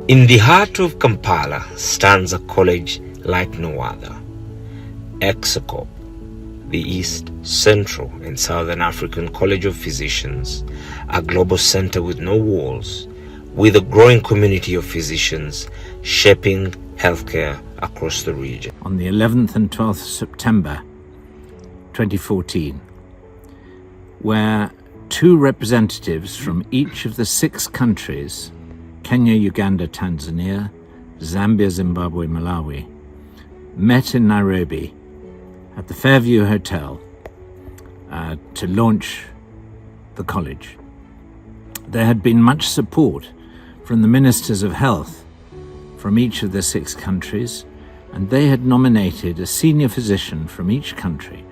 In the heart of Kampala stands a college like no other, EXACOP, the East, Central and Southern African College of Physicians, a global center with no walls, with a growing community of physicians shaping healthcare across the region. On the 11th and 12th September 2014, where two representatives from each of the 6 countries, Kenya, Uganda, Tanzania, Zambia, Zimbabwe, Malawi, met in Nairobi at the Fairview Hotel to launch the college. There had been much support from the ministers of health from each of the 6 countries, and they had nominated a senior physician from each country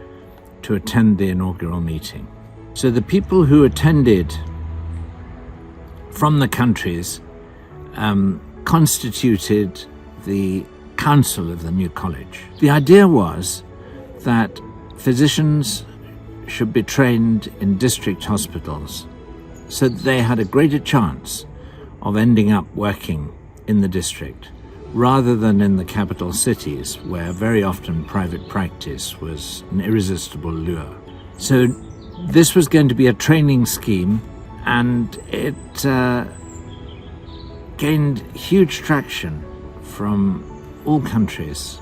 to attend the inaugural meeting. So the people who attended from the countries constituted the council of the new college. The idea was that physicians should be trained in district hospitals so that they had a greater chance of ending up working in the district rather than in the capital cities, where very often private practice was an irresistible lure. So this was going to be a training scheme, and it gained huge traction from all countries,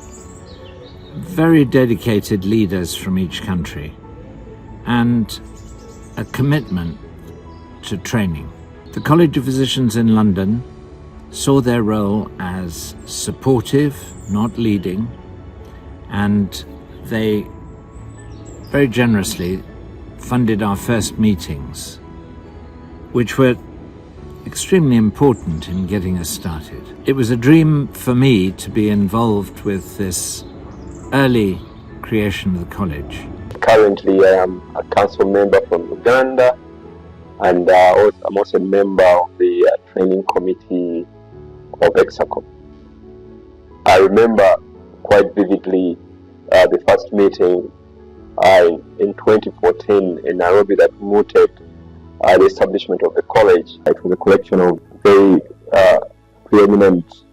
very dedicated leaders from each country, and a commitment to training. The College of Physicians in London saw their role as supportive, not leading, and they very generously funded our first meetings, which were extremely important in getting us started. It was a dream for me to be involved with this early creation of the college. Currently, I am a council member from Uganda, and I'm also a member of the training committee of EXACOP. I remember quite vividly the first meeting in 2014 in Nairobi that mooted the establishment of the college. It was a collection of very preeminent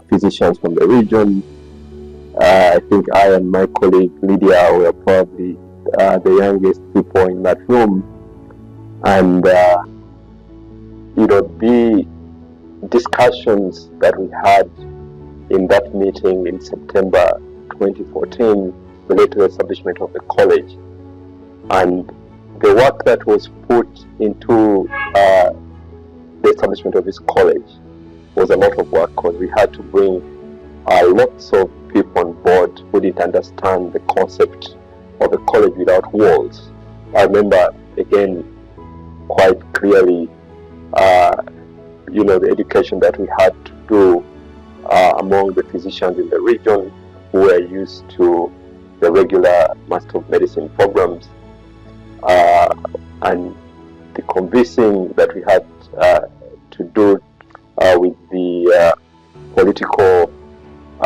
physicians from the region. I think I and my colleague Lydia were probably the youngest people in that room. And, the discussions that we had in that meeting in September 2014 related to the establishment of the college. And the work that was put into the establishment of this college was a lot of work, because we had to bring lots of people on board who didn't understand the concept of a college without walls. I remember, again, quite clearly, the education that we had to do among the physicians in the region who were used to the regular Master of Medicine programs, and the convincing that we had to do with the political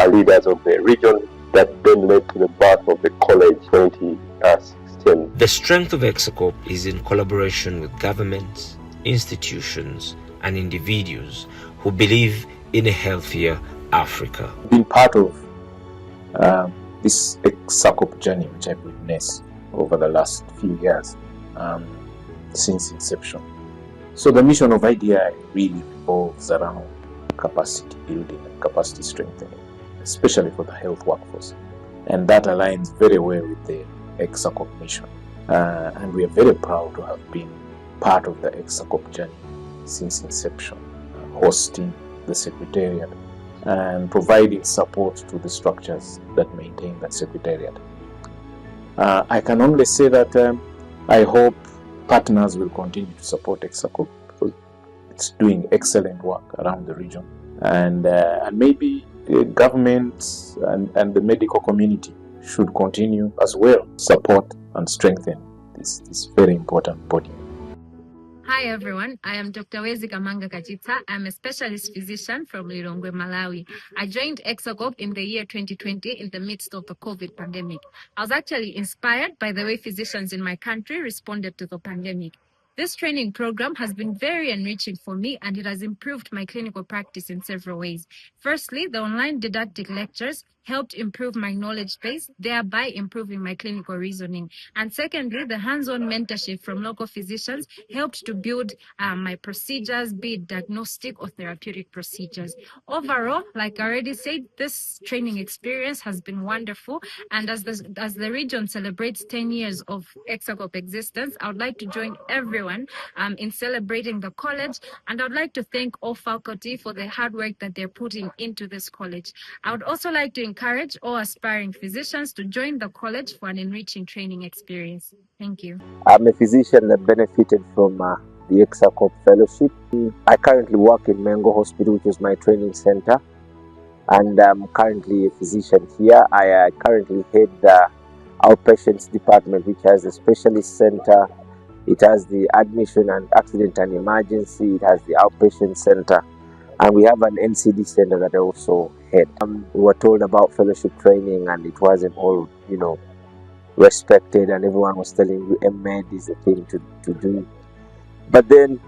leaders of the region, that then led to the birth of the college 2016. The strength of EXACOP is in collaboration with governments, institutions and individuals who believe in a healthier Africa. Being part of this EXACOP journey, which I've witnessed over the last few years, since inception. So the mission of IDI really revolves around capacity building and capacity strengthening, especially for the health workforce. And that aligns very well with the EXACOP mission. And we are very proud to have been part of the EXACOP journey since inception, hosting the secretariat and providing support to the structures that maintain that secretariat. I can only say that I hope partners will continue to support EXACOP, because it's doing excellent work around the region. And maybe the government and the medical community should continue as well support and strengthen this very important body. Hi everyone, I am Dr. Wezi Kamanga Kachita. I'm a specialist physician from Lilongwe, Malawi. I joined EXACOP in the year 2020 in the midst of the COVID pandemic. I was actually inspired by the way physicians in my country responded to the pandemic. This training program has been very enriching for me, and it has improved my clinical practice in several ways. Firstly, the online didactic lectures helped improve my knowledge base, thereby improving my clinical reasoning. And secondly, the hands-on mentorship from local physicians helped to build my procedures, be it diagnostic or therapeutic procedures. Overall, like I already said, this training experience has been wonderful. And as the region celebrates 10 years of EXACOP existence, I would like to join everyone in celebrating the college. And I'd like to thank all faculty for the hard work that they're putting into this college. I would also like to encourage all aspiring physicians to join the college for an enriching training experience. Thank you. I'm a physician that benefited from the EXACOP fellowship. I currently work in Mengo Hospital, which is my training center, and I'm currently a physician here. I currently head the outpatients department, which has a specialist center. It has the admission and accident and emergency. It has the outpatient center, and we have an NCD center that I also head. We were told about fellowship training, and it wasn't all, respected, and everyone was telling you MED is the thing to do. But then,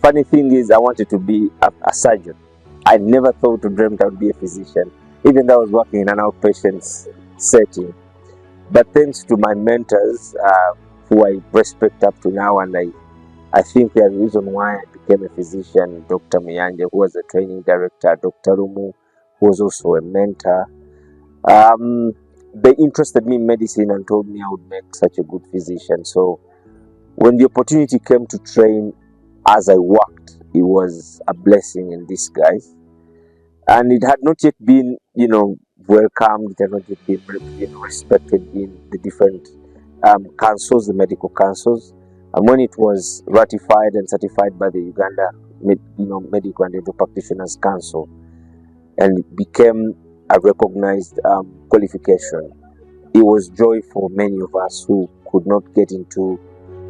funny thing is, I wanted to be a surgeon. I never thought to dreamt I would be a physician, even though I was working in an outpatient setting. But thanks to my mentors, who I respect up to now, and I think the reason why I became a physician, Dr. Miyanje, who was the training director, Dr. Rumu, who was also a mentor, they interested me in medicine and told me I would make such a good physician. So when the opportunity came to train as I worked, it was a blessing in disguise. And it had not yet been, welcomed, it had not yet been respected in the different councils, the medical councils. And when it was ratified and certified by the Uganda Medical and Dental Practitioners Council, and it became a recognized qualification, it was joy for many of us who could not get into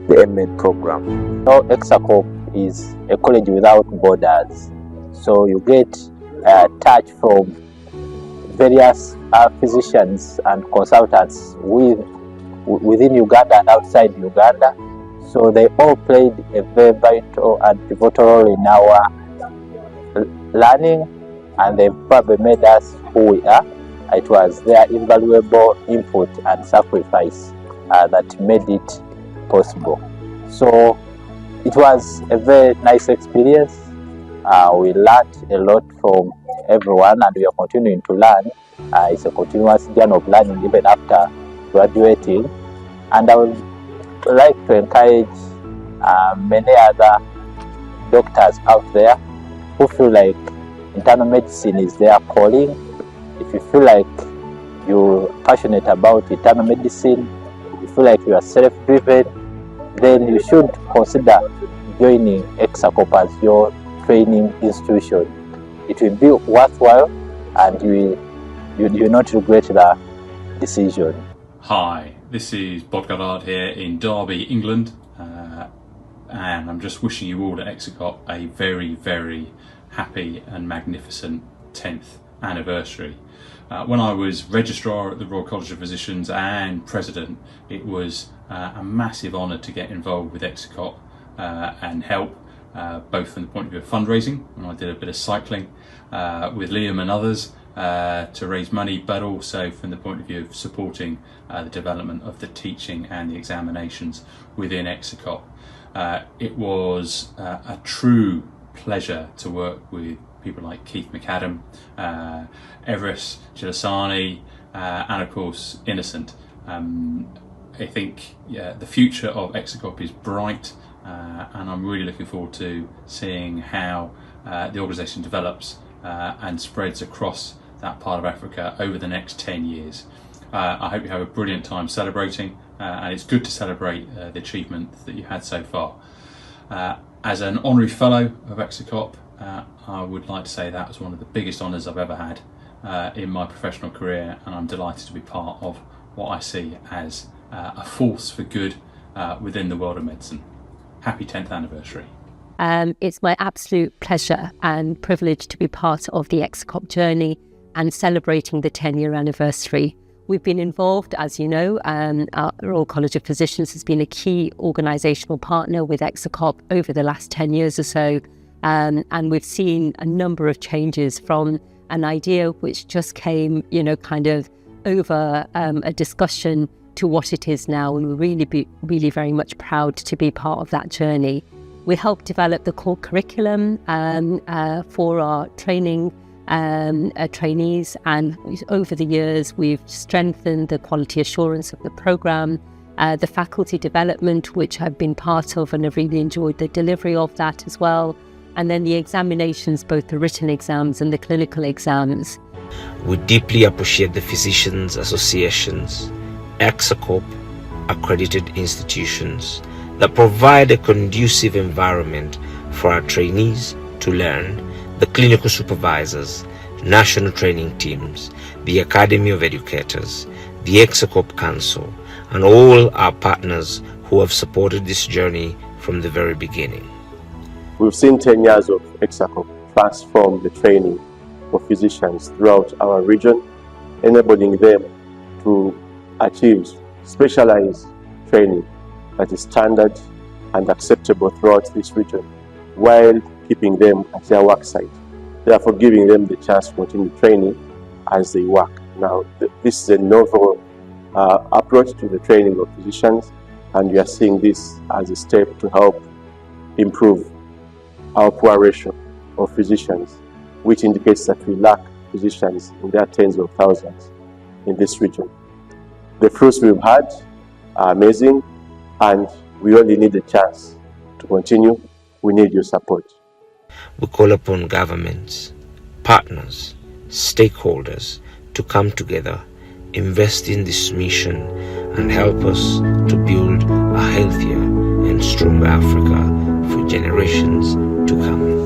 the MED program. So EXACOP is a college without borders, so you get touch from various physicians and consultants within Uganda and outside Uganda. So they all played a very vital and pivotal role in our learning, and they've probably made us who we are. It was their invaluable input and sacrifice that made it possible. So it was a very nice experience. We learned a lot from everyone, and we are continuing to learn. It's a continuous journey of learning even after graduating. And I would like to encourage many other doctors out there who feel like internal medicine is their calling. If you feel like you're passionate about internal medicine, you feel like you are self-driven, then you should consider joining EXACOP as your training institution. It will be worthwhile, and you will not regret the decision. Hi, this is Bod Goddard here in Derby, England, and I'm just wishing you all at EXACOP a very, very happy and magnificent 10th anniversary. When I was registrar at the Royal College of Physicians and president, it was a massive honour to get involved with EXACOP and help, both from the point of view of fundraising, when I did a bit of cycling with Liam and others to raise money, but also from the point of view of supporting the development of the teaching and the examinations within EXACOP. It was a true pleasure to work with people like Keith McAdam, Everest Chilasani, and of course Innocent. I think the future of EXACOP is bright, and I'm really looking forward to seeing how the organisation develops and spreads across that part of Africa over the next 10 years. I hope you have a brilliant time celebrating, and it's good to celebrate the achievement that you've had so far. As an honorary fellow of EXACOP, I would like to say that was one of the biggest honours I've ever had in my professional career, and I'm delighted to be part of what I see as a force for good within the world of medicine. Happy 10th anniversary. It's my absolute pleasure and privilege to be part of the EXACOP journey and celebrating the 10-year anniversary. We've been involved, as you know, our Royal College of Physicians has been a key organisational partner with EXACOP over the last 10 years or so. And we've seen a number of changes from an idea which just came, kind of over a discussion to what it is now. And we're really very much proud to be part of that journey. We helped develop the core curriculum for our training trainees, and over the years we've strengthened the quality assurance of the programme, the faculty development, which I've been part of and have really enjoyed the delivery of that as well, and then the examinations, both the written exams and the clinical exams. We deeply appreciate the Physicians Associations, EXACOP, accredited institutions that provide a conducive environment for our trainees to learn, the clinical supervisors, national training teams, the Academy of Educators, the EXACOP Council, and all our partners who have supported this journey from the very beginning. We've seen 10 years of EXACOP transform the training for physicians throughout our region, enabling them to achieve specialized training that is standard and acceptable throughout this region, while keeping them at their work site, therefore giving them the chance to continue training as they work. Now, this is a novel approach to the training of physicians, and we are seeing this as a step to help improve our poor ratio of physicians, which indicates that we lack physicians in their tens of thousands in this region. The fruits we've had are amazing, and we only need a chance to continue. We need your support. We call upon governments, partners, stakeholders to come together, invest in this mission, and help us to build a healthier and stronger Africa for generations to come.